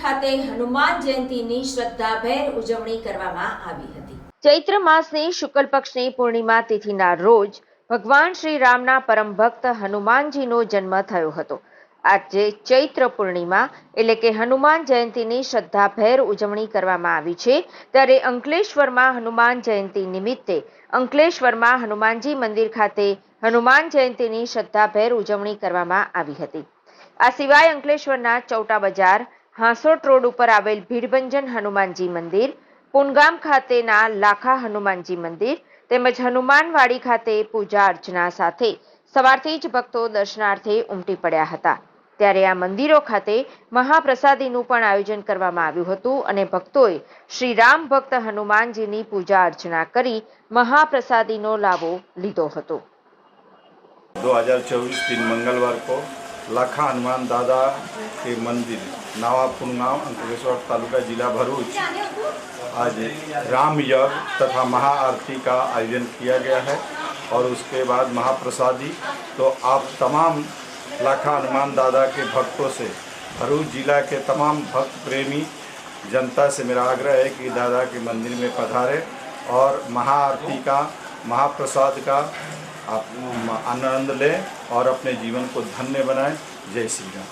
ખાતે હનુમાન જયંતીની શ્રદ્ધાભેર ઉજવણી કરવામાં આવી હતી। ચૈત્ર માસની શુક્લ પક્ષની પૂર્ણિમા તિથિના રોજ ભગવાન શ્રી રામના પરમ ભક્ત હનુમાનજીનો જન્મ થયો હતો। આજે ચૈત્ર પૂર્ણિમા એટલે કે હનુમાન જયંતીની શ્રદ્ધાભેર ઉજવણી કરવામાં આવી છે। ત્યારે અંકલેશ્વરમાં હનુમાન જયંતી નિમિત્તે અંકલેશ્વરમાં હનુમાનજી મંદિર ખાતે હનુમાન જયંતીની શ્રદ્ધાભેર ઉજવણી કરવામાં આવી હતી। આ સિવાય અંકલેશ્વરના ચૌટા બજાર હાંસોટ રોડ ઉપર આવેલ ભીડભંજન હનુમાનજી મંદિર, પુનગામ ખાતેના લાખા હનુમાનજી મંદિર તેમજ હનુમાનવાડી ખાતે પૂજા અર્ચના સાથે સવારથી જ ભક્તો દર્શનાર્થે ઉમટી પડ્યા હતા। ત્યારે આ મંદિરો ખાતે મહાપ્રસાદીનું પણ આયોજન કરવામાં આવ્યું હતું અને ભક્તોએ શ્રી રામ ભક્ત હનુમાનજીની પૂજા અર્ચના કરી મહાપ્રસાદીનો લાભો લીધો હતો। 2024 दिन मंगलवार को लाखा हनुमान दादा के मंदिर नावा पुनगांव अंकलेश्वर तालुका जिला भरूच आज राम यज्ञ तथा महाआरती का आयोजन किया गया है और उसके बाद महाप्रसादी। तो आप तमाम लाखा हनुमान दादा के भक्तों से भरूच जिला के तमाम भक्त प्रेमी जनता से मेरा आग्रह है कि दादा के मंदिर में पधारें और महाआरती का महाप्रसाद का आप आनंद लें और अपने जीवन को धन्य बनाएं। जय श्री राम।